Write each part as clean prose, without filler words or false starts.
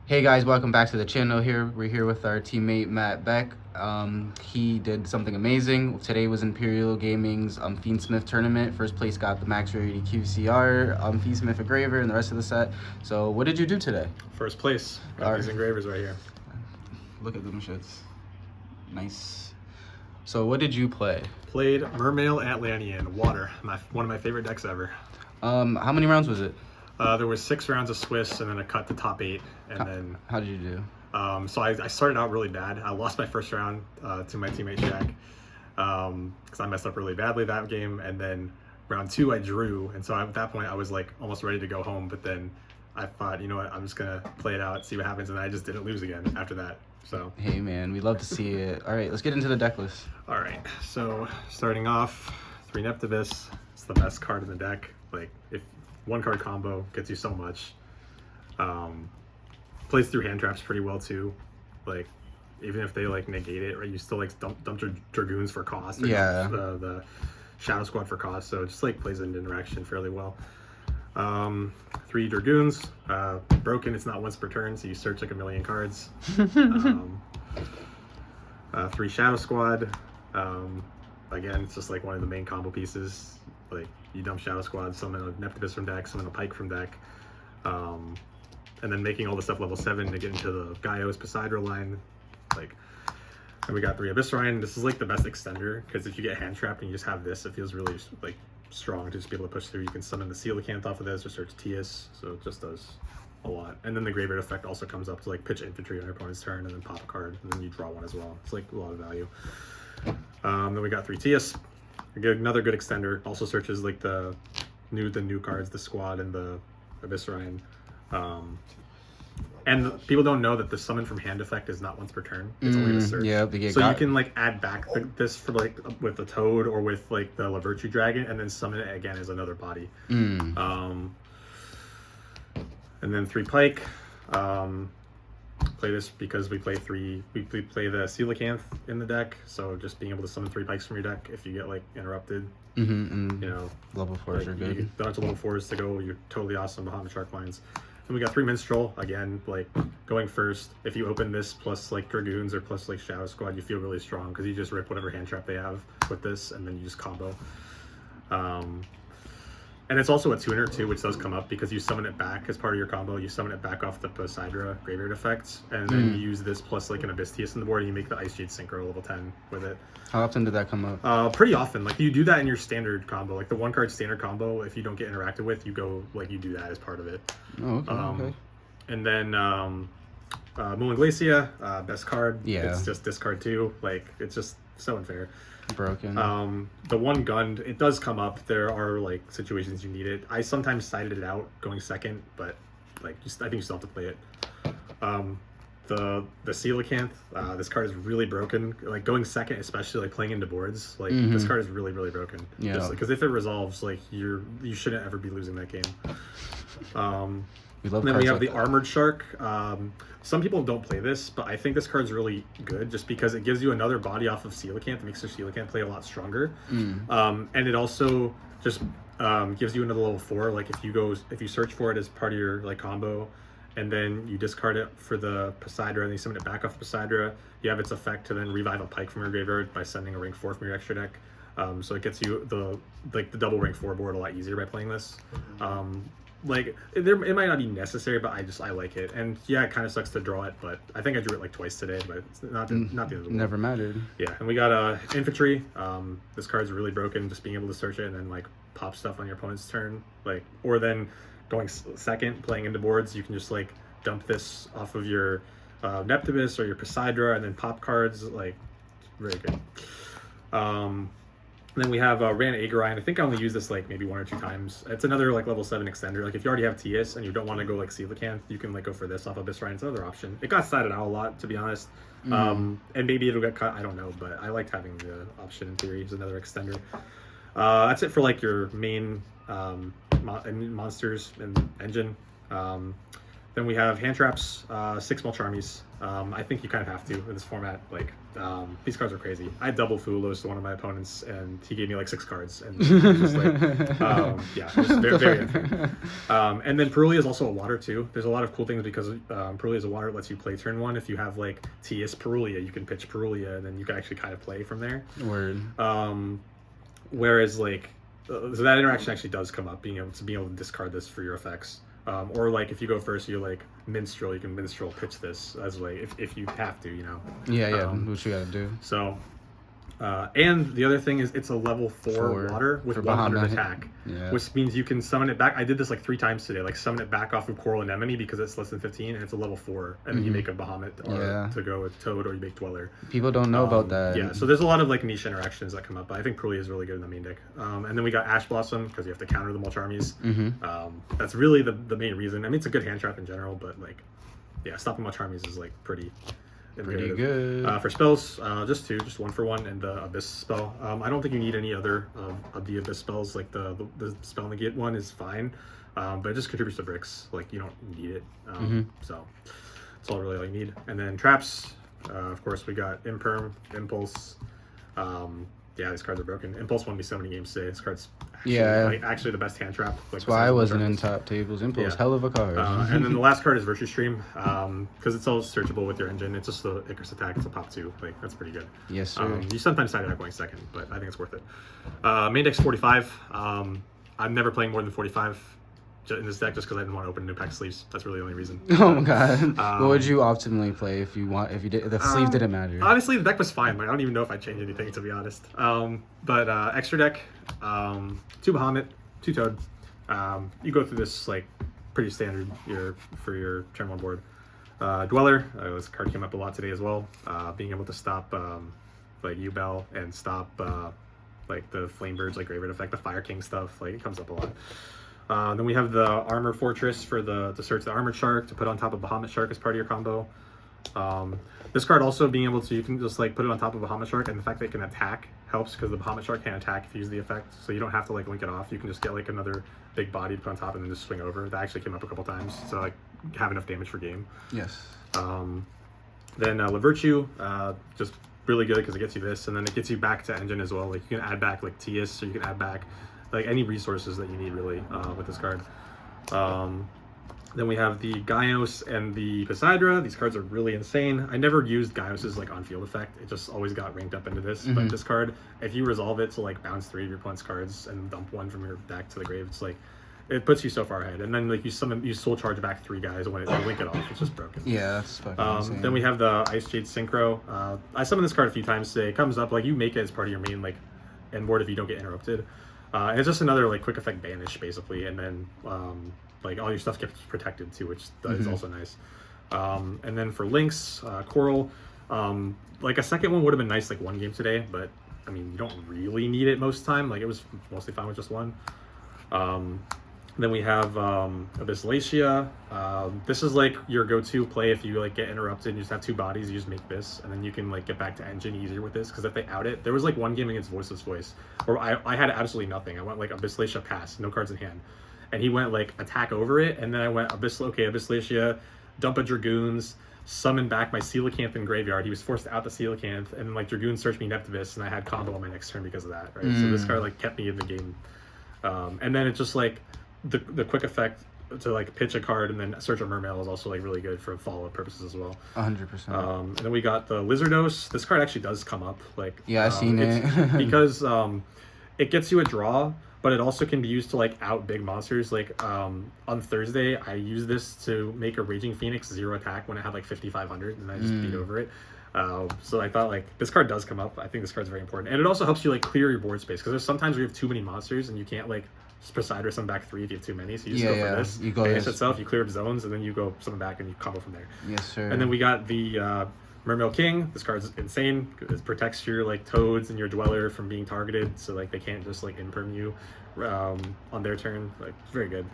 Hey guys, welcome back to the channel here. We're here with our teammate Matt Beck. He did something amazing. Today was Imperial Gaming's Fiendsmith tournament. First place got the max rarity QCR, Fiendsmith engraver, and the rest of the set. So what did you do today? First place. Got these engravers right here. Look at them shits. Nice. So what did you play? Played Mermail Atlantean, water. One of my favorite decks ever. How many rounds was it? There was 6 rounds of Swiss and then a cut to top 8. And how did you do? So I started out really bad. I lost my first round to my teammate Shaq because I messed up really badly that game. And then round 2 I drew. And so at that point I was like almost ready to go home. But then I thought, you know what, I'm just going to play it out, see what happens. And I just didn't lose again after that. So hey man, we love to see it. All right, let's get into the deck list. All right, so starting off, 3 Neptibus. It's the best card in the deck. Like, if 1-card combo gets you so much. Plays through hand traps pretty well too. Like, even if they like negate it, right, you still like dump your Dragoons for cost. Or yeah. The Shadow Squad for cost, so it just like plays into interaction fairly well. 3 Dragoons. Broken, it's not once per turn, so you search like a million cards. 3 Shadow Squad. Again, it's just like one of the main combo pieces. Like, you dump Shadow Squad, summon a Neptibus from deck, summon a Pike from deck. And then making all the stuff level 7 to get into the Gaios Poseidon line. Like, and we got 3 Abyssrine. This is like the best extender, because if you get hand trapped and you just have this, it feels really like strong to just be able to push through. You can summon the Coelacanth off of this or search Tias, so it just does a lot. And then the Graveyard effect also comes up to like pitch infantry on your opponent's turn and then pop a card, and then you draw one as well. It's like a lot of value. Then we got 3 Tias. Another good extender. Also searches like the new cards, the squad and the Abyssrine. And people don't know that the summon from hand effect is not once per turn. It's only the search. Yeah, so you can like add back this for like with the Toad or with like the Lavertu Dragon, and then summon it again as another body. And then 3 Pike. Play this because we play the Coelacanth in the deck, so just being able to summon 3 Pikes from your deck if you get like interrupted. You know, level 4s like, are good. You bunch of level 4s to go, you're totally awesome behind the Shark Lines. And we got 3 Minstrel, again, like going first. If you open this plus like Dragoons or plus like Shadow Squad, you feel really strong because you just rip whatever hand trap they have with this, and then you just combo. And it's also a tuner too, which does come up because you summon it back as part of your combo. You summon it back off the Poseidon Graveyard effect, and then you use this plus like an Abyss Tias in the board, and you make the Ice Jade Synchro level 10 with it. How often did that come up? Pretty often. Like, you do that in your standard combo. Like the 1-card standard combo, if you don't get interacted with, you go, like, you do that as part of it. Oh, okay, okay. And then Moon Glacia, best card. Yeah. It's just discard 2. Like, it's just so unfair. Broken. The 1 Gund, it does come up. There are like situations you need it. I sometimes sided it out going second, but like I think you still have to play it. The Coelacanth, this card is really broken. Like going second, especially like playing into boards, like this card is really broken. Yeah. Because if it resolves, like you shouldn't ever be losing that game. We love and then we have like the Armored Shark. Some people don't play this, but I think this card's really good just because it gives you another body off of Coelacanth. It makes your Coelacanth play a lot stronger. And it also just gives you another level 4. Like if you search for it as part of your like combo, and then you discard it for the Poseidon, and you summon it back off Poseidon, you have its effect to then revive a Pike from your graveyard by sending a rank 4 from your extra deck. So it gets you the double rank 4 board a lot easier by playing this. Like it might not be necessary, but I like it. And yeah, it kind of sucks to draw it, but I think I drew it like twice today, but it's not the end of the world. Never mattered. Yeah, and we got infantry. This card's really broken. Just being able to search it and then like pop stuff on your opponent's turn, like, or then going second, playing into boards, you can just like dump this off of your Neptibus or your Poseidon and then pop cards. Like, very good. Then we have Ran Aegirine. I think I only use this like maybe 1 or 2 times. It's another like level 7 extender. Like if you already have Tias and you don't want to go like Coelacanth, you can like go for this off of Abyssrine. It's another option. It got sided out a lot, to be honest. And maybe it'll get cut. I don't know, but I liked having the option in theory as another extender. That's it for like your main monsters and engine. Then we have hand traps, 6 mulcharmies. I think you kind of have to in this format. Like, these cards are crazy. I double fuwalos to one of my opponents, and he gave me like 6 cards, and just like, yeah, just very, very unfair. And then Perulia is also a water too. There's a lot of cool things because Perulia is a water. It lets you play turn 1. If you have like TS Perulia, you can pitch Perulia, and then you can actually kind of play from there. Word. Whereas like, so that interaction actually does come up, being able to discard this for your effects. Or like if you go first, you're like minstrel. You can minstrel pitch this as like if you have to, you know. Yeah, what you gotta do. So, and the other thing is it's a level 4 water with 100 attack, which means you can summon it back. I did this like 3 times today. Like summon it back off of Coral Anemone because it's less than 15 and it's a level 4, and then you make a Bahamut or to go with Toad, or you make Dweller. People don't know about that. Yeah, so there's a lot of like niche interactions that come up, but I think Perulia is really good in the main deck. And then we got Ash Blossom because you have to counter the mulcharmies. That's really the main reason. I mean, it's a good hand trap in general, but like, yeah, stopping mulcharmies is like pretty good. For spells, just 1 for 1, and the Abyss spell. I don't think you need any other of the Abyss spells. Like the spell negate one is fine, but it just contributes to bricks. Like you don't need it. So that's all really all you need. And then traps, of course, we got Imperm, Impulse. Yeah, these cards are broken. Impulse won me so many games today. This card's actually the best hand trap. Like, that's why I wasn't in top tables. Impulse, hell of a card. And then the last card is Virtue Stream, because it's all searchable with your engine. It's just the Icarus attack. It's a pop 2. Like that's pretty good. Yes, sir. You sometimes side it out going second, but I think it's worth it. Main deck's 45. I'm never playing more than 45 in this deck just because I didn't want to open new pack sleeves. That's really the only reason. Oh my god. What would you optimally play if you the sleeve didn't matter? Honestly, the deck was fine. Like I don't even know if I'd change anything, to be honest. But extra deck, 2 Bahamut, 2 Toad. You go through this like pretty standard for your turn 1 board. Dweller, this card came up a lot today as well. Being able to stop like U-Bell and stop like the Flamebirds, like Graveyard Effect, the Fire King stuff. Like it comes up a lot. Then we have the Armor Fortress to search the Armored Shark to put on top of Bahamut Shark as part of your combo. This card also being able to, you can just like put it on top of Bahamut Shark, and the fact that it can attack helps because the Bahamut Shark can attack if you use the effect, so you don't have to like link it off. You can just get like another big body to put on top and then just swing over. That actually came up a couple times, so like have enough damage for game. Yes. Then La Virtue, just really good because it gets you this, and then it gets you back to engine as well. Like you can add back like TS, so you can add back like any resources that you need really with this card. Then we have the Gaios and the Poseidra. These cards are really insane. I never used Gaios's like on-field effect. It just always got ranked up into this. But this card, if you resolve it to like bounce 3 of your opponent's cards and dump 1 from your deck to the grave, it's like it puts you so far ahead. And then like you soul charge back 3 guys when you link it off. It's just broken. Yeah, that's fucking insane. Then we have the Ice Jade Synchro. I summoned this card a few times today. It comes up like you make it as part of your main like end board if you don't get interrupted. And it's just another like quick effect banish basically, and then like all your stuff gets protected too, which is also nice. And then for links, Coral, like a second one would have been nice like 1 game today, but I mean you don't really need it most of the time. Like it was mostly fine with just 1. Then we have Abyssalacia. This is like your go-to play if you like get interrupted and you just have 2 bodies, you just make this, and then you can like get back to engine easier with this, because if they out it, there was like 1 game against Voiceless Voice where I had absolutely nothing. I went like Abyssalacia pass, no cards in hand, and he went like attack over it, and then I went Abyssalacia, dump a Dragoons, summon back my Coelacanth in graveyard. He was forced to out the Coelacanth, and like Dragoon searched me Neptivus, and I had combo on my next turn because of that, right? So this card like kept me in the game. And then it's just like the quick effect to like pitch a card and then search a Mermail is also like really good for follow-up purposes as well. 100%. And then we got the Lizardos. This card actually does come up like I've seen it because it gets you a draw, but it also can be used to like out big monsters. Like on Thursday I used this to make a Raging Phoenix 0 attack when it had like 5,500, and I just beat over it. So I thought like this card does come up. I think this card's very important, and it also helps you like clear your board space, because there's sometimes where you have too many monsters and you can't like Poseidra some back 3 if you have too many, so you just go for this. You go banish itself, you clear up zones, and then you go summon back and you combo from there. Yes, sir. And then we got the Mermail King. This card's insane. It protects your like Toads and your Dweller from being targeted, so like they can't just like imperm you on their turn. Like it's very good.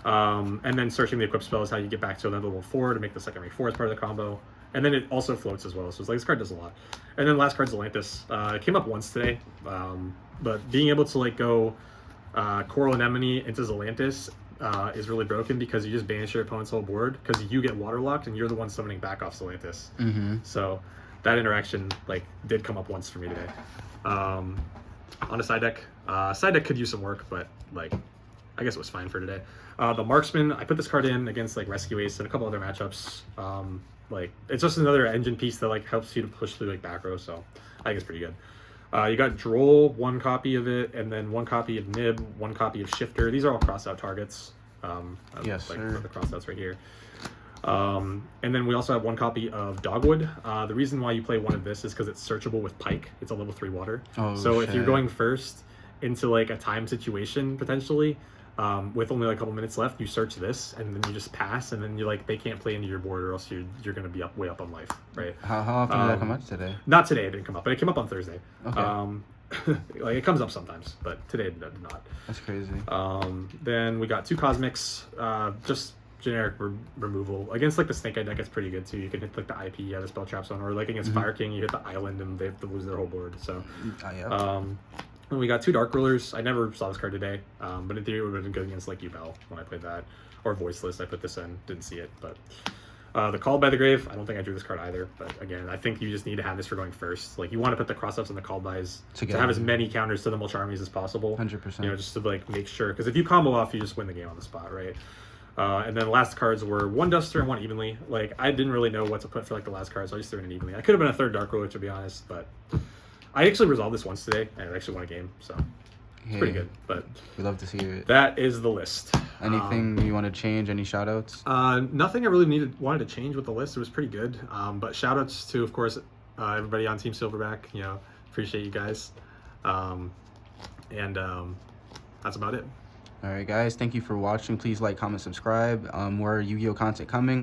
And then searching the equip spell is how you get back to another level 4 to make the second rank 4 as part of the combo. And then it also floats as well, so it's like this card does a lot. And then last card's Atlantis. It came up once today, but being able to like go Coral Anemone into Atlantis is really broken because you just banish your opponent's whole board because you get waterlocked and you're the one summoning back off Atlantis. So that interaction like did come up once for me today. On a side deck could use some work, but like I guess it was fine for today. The Marksman, I put this card in against like Rescue Ace and a couple other matchups. Like it's just another engine piece that like helps you to push through like back row, so I think it's pretty good. You got Droll, 1 copy of it, and then 1 copy of Nib, 1 copy of Shifter. These are all cross-out targets. Yes, like sir. the cross-outs right here. And then we also have 1 copy of Dogwood. The reason why you play 1 of this is because it's searchable with Pike. It's a level 3 water. Oh, so shit. if you're going first into like a time situation potentially, with only like a couple minutes left, you search this and then you just pass, and then you like they can't play into your board or else you're gonna be way up on life, right? How often did that come up today? Not today, it didn't come up, but it came up on Thursday. Okay. Like it comes up sometimes, but today it did not. That's crazy. Then we got 2 Cosmics, just generic removal. Against like the Snake Eye deck, it's pretty good too. You can hit like the IP, you have a spell trap zone, or like against Fire King, you hit the island and they have to lose their whole board. So Yeah. and we got 2 Dark Rulers. I never saw this card today, but in theory it would have been good against like Yubel when I played that, or Voiceless. I put this in, didn't see it, but the Called by the Grave, I don't think I drew this card either, but again, I think you just need to have this for going first. Like you want to put the cross-ups and the Called bys to have as many counters to the mulcharmies as possible. 100%. You know, just to like make sure, because if you combo off, you just win the game on the spot, right? And then the last cards were 1 Duster and 1 Evenly. Like I didn't really know what to put for like the last card, so I just threw in an Evenly. I could have been a 3rd Dark Ruler to be honest, but I actually resolved this once today and I actually won a game, so it's pretty good. But we love to see it. that is the list. Anything you want to change? Any shout outs? Nothing I really wanted to change with the list. It was pretty good. But shout outs to, of course, everybody on Team Silverback. You know, appreciate you guys. That's about it. All right, guys. Thank you for watching. Please like, comment, subscribe. More Yu-Gi-Oh content coming.